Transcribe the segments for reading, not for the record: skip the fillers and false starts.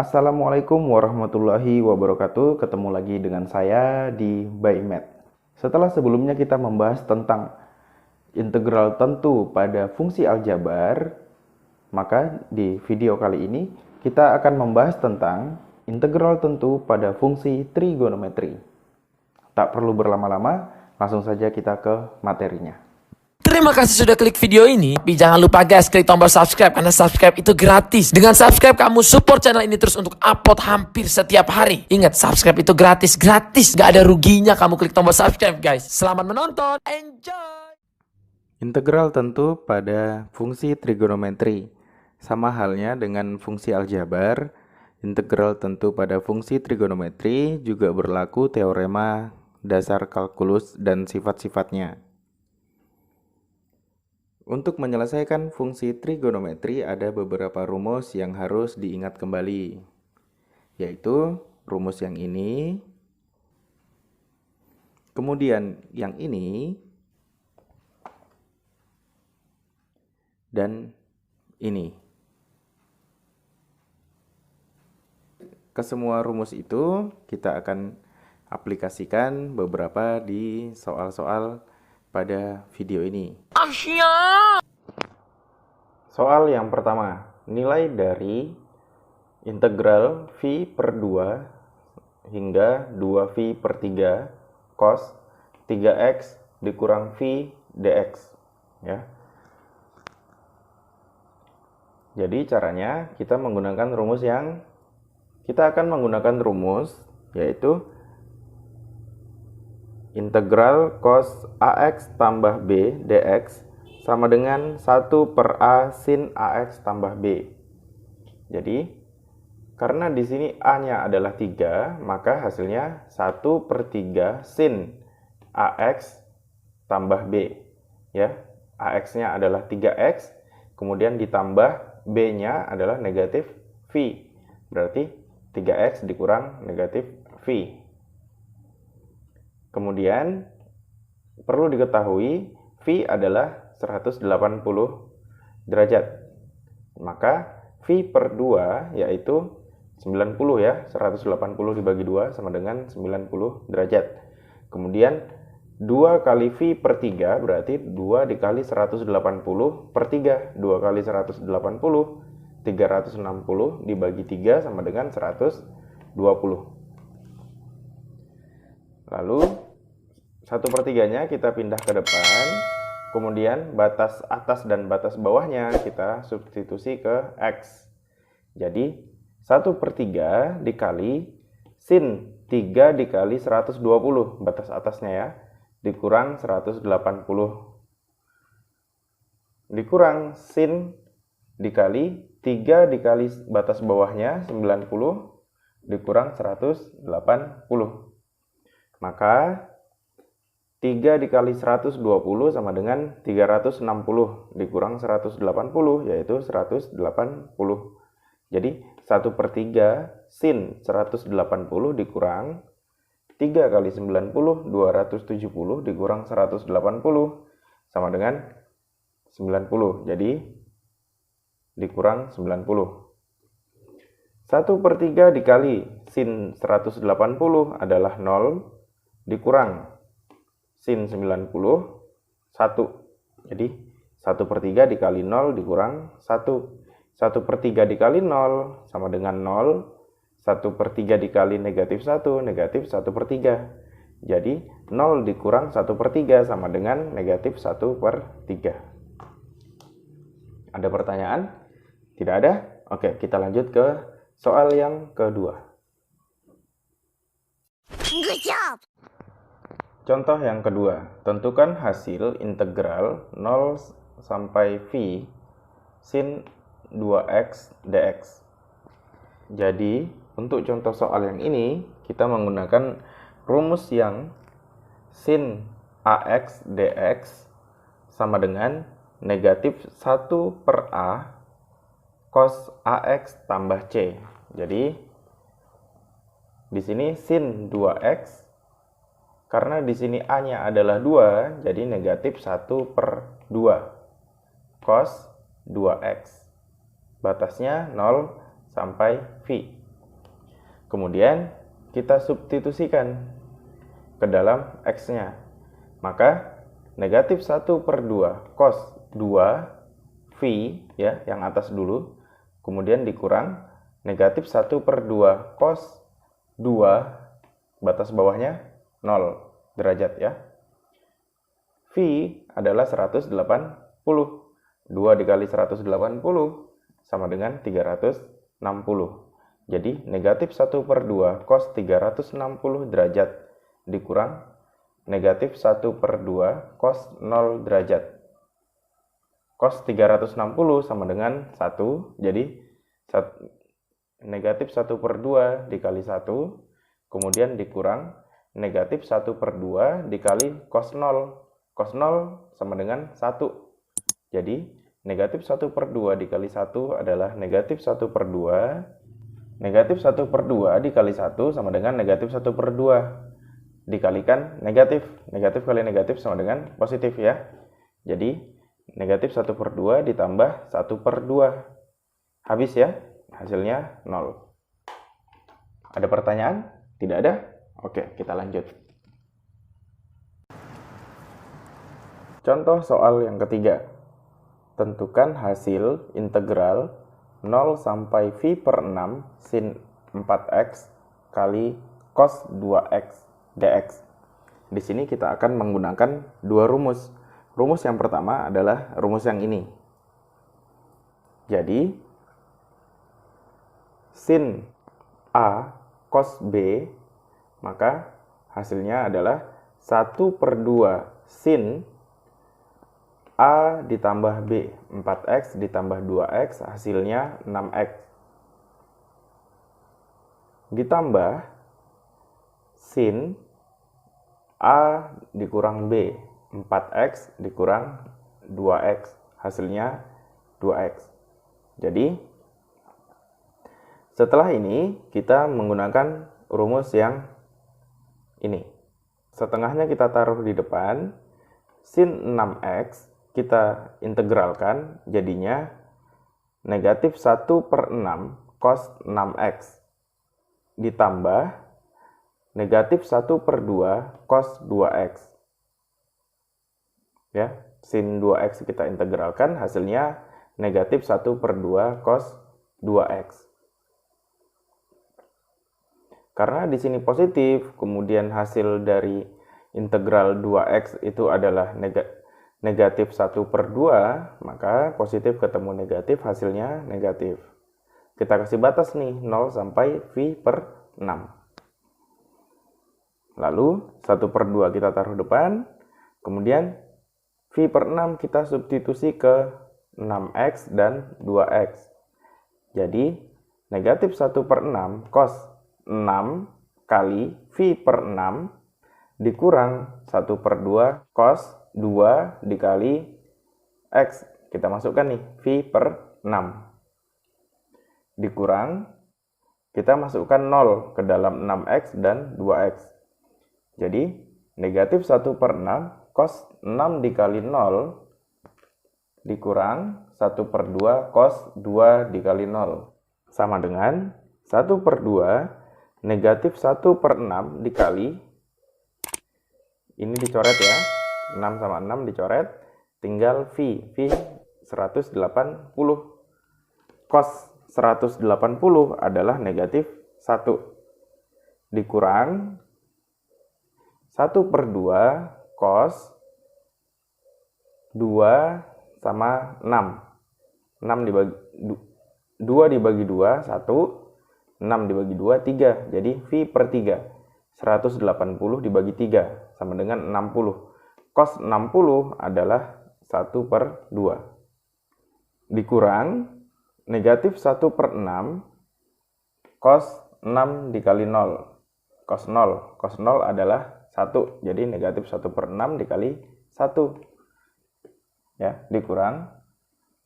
Assalamualaikum warahmatullahi wabarakatuh. Ketemu lagi dengan saya di Baymet. Setelah sebelumnya kita membahas tentang integral tentu pada fungsi aljabar, maka di video kali ini kita akan membahas tentang integral tentu pada fungsi trigonometri. Tak perlu berlama-lama, langsung saja kita ke materinya. Terima kasih sudah klik video ini. Tapi jangan lupa guys, klik tombol subscribe karena subscribe itu gratis. Dengan subscribe kamu support channel ini terus untuk upload hampir setiap hari. Ingat, subscribe itu gratis, gak ada ruginya kamu klik tombol subscribe guys. Selamat menonton, enjoy. Integral tentu pada fungsi trigonometri. Sama halnya dengan fungsi aljabar, integral tentu pada fungsi trigonometri juga berlaku teorema dasar kalkulus dan sifat-sifatnya. Untuk menyelesaikan fungsi trigonometri ada beberapa rumus yang harus diingat kembali, yaitu rumus yang ini, kemudian yang ini, dan ini. Kesemua rumus itu kita akan aplikasikan beberapa di soal-soal pada video ini. Soal yang pertama, nilai dari integral V per 2 hingga 2V per 3 cos 3x dikurang V dx. Ya. Jadi caranya kita akan menggunakan rumus yaitu integral cos AX tambah B dx sama dengan 1 per A sin AX tambah B. Jadi, karena di sini A-nya adalah 3, maka hasilnya 1 per 3 sin AX tambah B. Ya, AX-nya adalah 3X, kemudian ditambah B-nya adalah negatif V. Berarti 3X dikurang negatif V. Kemudian perlu diketahui V adalah 180 derajat. Maka V per 2 yaitu 90 ya. 180 dibagi 2 sama dengan 90 derajat. Kemudian 2 kali V per 3 berarti 2 dikali 180 per 3. 2 kali 180, 360 dibagi 3 sama dengan 120. Lalu 1/3-nya kita pindah ke depan, kemudian batas atas dan batas bawahnya kita substitusi ke X. Jadi 1/3 dikali sin 3 dikali 120, batas atasnya ya, dikurang 180. Dikurang sin dikali 3 dikali batas bawahnya 90, dikurang 180. Maka 3 dikali 120 sama dengan 360 dikurang 180 yaitu 180. Jadi 1/3 sin 180 dikurang 3 kali 90 270 dikurang 180 sama dengan 90. Jadi dikurang 90. 1/3 dikali sin 180 adalah 0 dikurang sin 90 1. Jadi 1/3 dikali 0 dikurang 1. 1/3 dikali 0 sama dengan 0. 1/3 dikali negatif 1, negatif 1/3. Jadi 0 dikurang 1/3 sama dengan negatif 1/3. Ada pertanyaan? Tidak ada? Oke, kita lanjut ke soal yang kedua. Good job! Contoh yang kedua, tentukan hasil integral 0 sampai V sin 2x dx. Jadi, untuk contoh soal yang ini, kita menggunakan rumus yang sin AX dx sama dengan negatif 1 per A cos AX tambah C. Jadi, di sini sin 2x, karena di sini A-nya adalah 2, jadi negatif 1/2 cos 2x. Batasnya 0 sampai V. Kemudian kita substitusikan ke dalam X-nya. Maka negatif 1/2 cos 2 V, ya, yang atas dulu, kemudian dikurang negatif 1/2 cos 2, batas bawahnya 0 derajat, ya. V adalah 180. 2 dikali 180 sama dengan 360. Jadi negatif 1/2 cos 360 derajat dikurang negatif 1/2 cos 0 derajat. Cos 360 sama dengan 1, jadi negatif 1/2 dikali 1, kemudian dikurang negatif 1/2 dikali cos 0. Cos 0 sama dengan 1. Jadi negatif 1/2 dikali 1 adalah negatif 1/2. Negatif 1/2 dikali 1 sama dengan negatif 1/2. Dikalikan negatif. Negatif kali negatif sama dengan positif, ya. Jadi negatif 1/2 ditambah 1/2. Habis, ya. Hasilnya 0. Ada pertanyaan? Tidak ada? Oke, kita lanjut. Contoh soal yang ketiga. Tentukan hasil integral 0 sampai V/6 sin 4x kali cos 2x dx. Di sini kita akan menggunakan dua rumus. Rumus yang pertama adalah rumus yang ini. Jadi, sin A cos B, maka hasilnya adalah 1/2 sin A ditambah B, 4x ditambah 2x, hasilnya 6x. Ditambah sin A dikurang B, 4x dikurang 2x, hasilnya 2x. Jadi, setelah ini kita menggunakan rumus yang ini. Setengahnya kita taruh di depan, sin 6x kita integralkan, jadinya negatif 1/6 cos 6x ditambah negatif 1/2 cos 2x. Ya, sin 2x kita integralkan, hasilnya negatif 1/2 cos 2x. Karena di sini positif, kemudian hasil dari integral 2x itu adalah negatif 1/2, maka positif ketemu negatif, hasilnya negatif. Kita kasih batas nih, 0 sampai V/6. Lalu 1/2 kita taruh depan, kemudian V/6 kita substitusi ke 6x dan 2x. Jadi negatif 1/6 cos 6 kali V/6 dikurang 1/2 cos 2 dikali x. Kita masukkan nih, V/6. Dikurang, kita masukkan 0 ke dalam 6x dan 2x. Jadi, negatif 1/6 cos 6 dikali 0 dikurang 1/2 cos 2 dikali 0. Sama dengan 1/2 negatif 1/6 dikali, ini dicoret ya, 6 sama 6 dicoret, tinggal V 180. Cos 180 adalah negatif 1. Dikurang 1/2 cos 2 sama 6. 2 dibagi 2, 1. 6 dibagi 2, 3. Jadi V/3. 180 dibagi 3 sama dengan 60. Cos 60 adalah 1/2. Dikurang negatif 1/6 cos 6 dikali 0. Cos 0. Cos 0 adalah 1. Jadi negatif 1/6 dikali 1. Ya, dikurang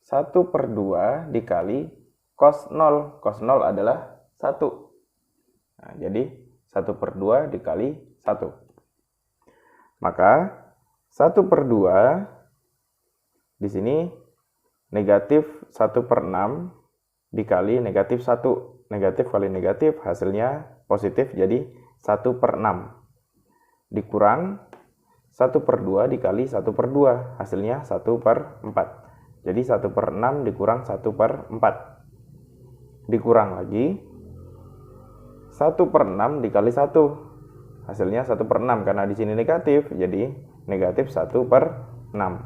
1/2 dikali cos 0. Cos 0 adalah 1. Nah, jadi 1/2 dikali 1. Maka 1/2 di sini negatif 1/6 dikali negatif 1. negatif kali negatif, hasilnya positif, jadi 1/6. Dikurang 1/2 dikali 1/2, hasilnya 1/4. Jadi 1/6 dikurang 1/4. Dikurang lagi 1/6 dikali 1, hasilnya 1/6. Karena di sini negatif, jadi negatif 1/6.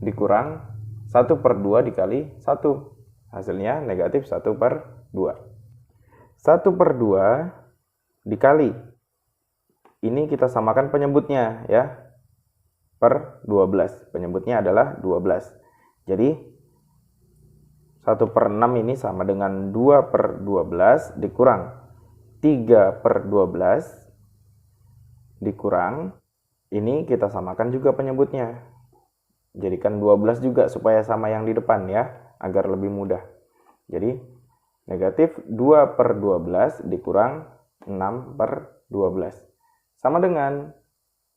Dikurang 1/2 dikali 1, hasilnya negatif 1/2. 1/2 dikali, ini kita samakan penyebutnya ya, per 12. Penyebutnya adalah 12. Jadi 1/6 ini sama dengan 2/12 dikurang 3/12 dikurang, ini kita samakan juga penyebutnya. Jadikan 12 juga supaya sama yang di depan ya, agar lebih mudah. Jadi negatif 2/12 dikurang 6/12. Sama dengan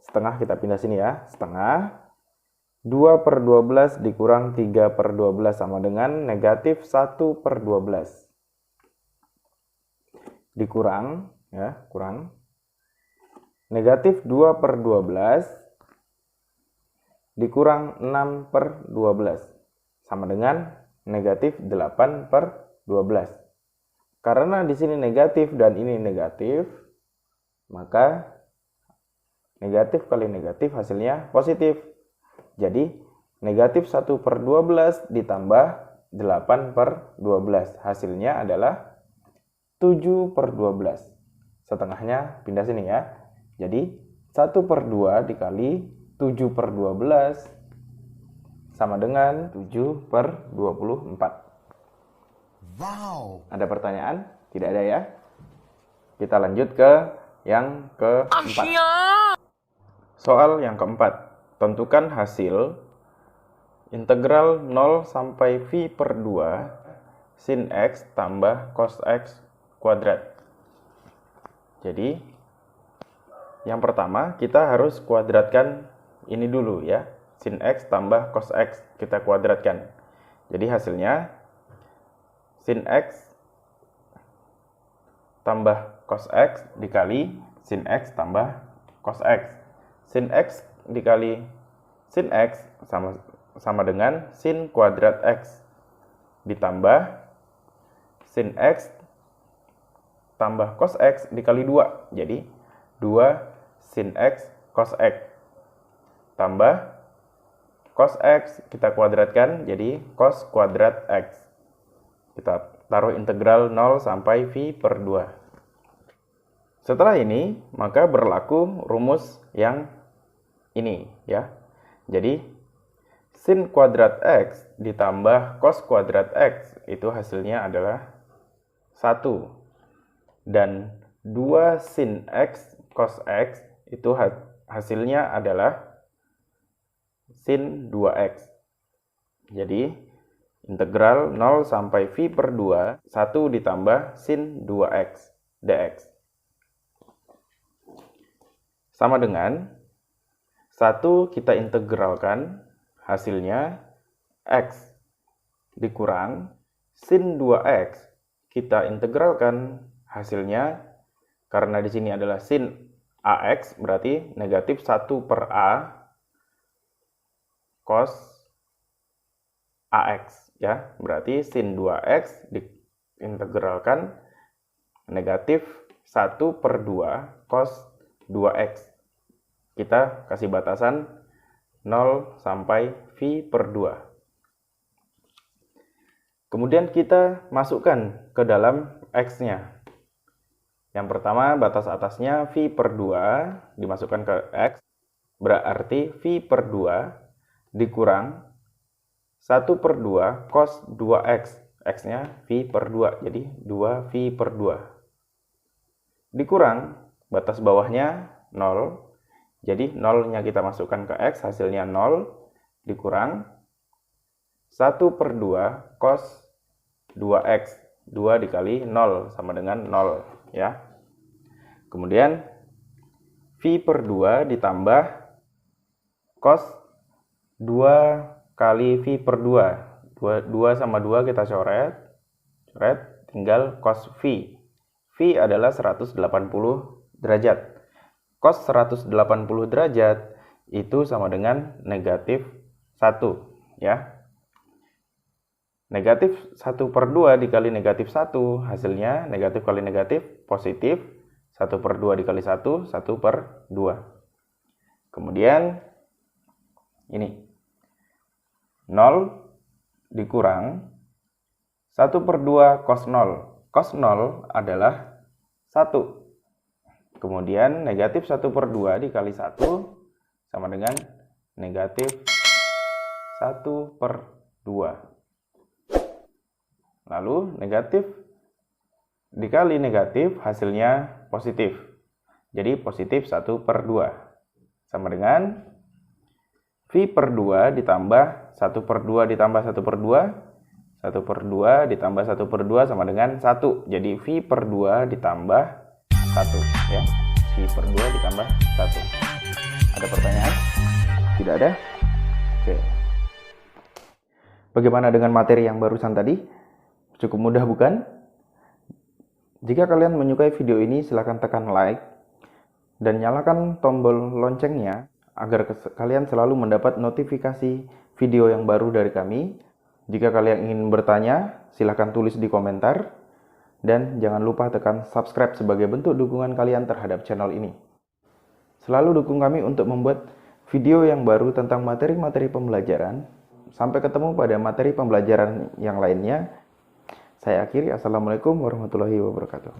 setengah, kita pindah sini ya, setengah. 2/12 dikurang 3/12 sama dengan negatif 1/12. Dikurang, ya, kurang. Negatif 2/12 dikurang 6/12 sama dengan negatif 8/12. Karena di sini negatif dan ini negatif, maka negatif kali negatif hasilnya positif. Jadi negatif 1/12 ditambah 8/12, hasilnya adalah 7/12. Setengahnya pindah sini ya. Jadi 1/2 dikali 7/12 sama dengan 7/24. Wow. Ada pertanyaan? Tidak ada ya? Kita lanjut ke yang keempat. Soal yang keempat. Tentukan hasil integral 0 sampai V/2 sin X tambah cos X kuadrat. Jadi, yang pertama kita harus kuadratkan ini dulu ya. Sin X tambah cos X kita kuadratkan. Jadi hasilnya sin X tambah cos X dikali sin X tambah cos X. Sin X dikali sin X sama dengan sin kuadrat X ditambah sin X tambah cos X dikali 2. Jadi 2 sin X cos X tambah cos X kita kuadratkan jadi cos kuadrat X. Kita taruh integral 0 sampai V/2. Setelah ini, maka berlaku rumus yang ini ya. Jadi sin kuadrat X ditambah cos kuadrat X itu hasilnya adalah 1. Dan 2 sin X cos X itu hasilnya adalah sin 2X. Jadi integral 0 sampai V/2 1 ditambah sin 2X dx sama dengan 1 kita integralkan, hasilnya X dikurang sin 2X kita integralkan, hasilnya karena di sini adalah sin AX berarti negatif 1/A cos AX ya. Berarti sin 2X diintegralkan negatif 1/2 cos 2X. Kita kasih batasan 0 sampai V/2. Kemudian kita masukkan ke dalam X-nya. Yang pertama, batas atasnya V/2 dimasukkan ke X. Berarti V/2 dikurang 1/2 cos 2X. X-nya V/2, jadi 2V/2. Dikurang, batas bawahnya 0. Jadi 0-nya kita masukkan ke X, hasilnya 0. Dikurang 1/2 cos 2X. 2 dikali 0 sama dengan 0 ya. Kemudian V/2 ditambah cos 2 kali V/2. 2 sama 2 kita coret, tinggal cos phi. Phi adalah 180 derajat. Cos 180 derajat itu sama dengan negatif 1, ya. Negatif 1/2 dikali negatif 1, hasilnya negatif kali negatif positif. 1/2 dikali 1, 1/2. Kemudian ini 0 dikurang 1/2 cos 0. Cos 0 adalah 1. Kemudian negatif 1/2 dikali 1 sama dengan negatif 1/2. Lalu negatif dikali negatif hasilnya positif. Jadi positif 1/2. Sama dengan phi per 2 ditambah 1/2 ditambah 1/2. 1/2 ditambah 1/2 sama dengan 1. Jadi phi per 2 ditambah 1, ya. Phi per 2 ditambah 1. Ada pertanyaan? Tidak ada? Oke. Bagaimana dengan materi yang barusan tadi? Cukup mudah bukan? Jika kalian menyukai video ini, silahkan tekan like dan nyalakan tombol loncengnya agar kalian selalu mendapat notifikasi video yang baru dari kami. Jika kalian ingin bertanya, silahkan tulis di komentar. Dan jangan lupa tekan subscribe sebagai bentuk dukungan kalian terhadap channel ini. Selalu dukung kami untuk membuat video yang baru tentang materi-materi pembelajaran. Sampai ketemu pada materi pembelajaran yang lainnya. Saya akhiri. Assalamualaikum warahmatullahi wabarakatuh.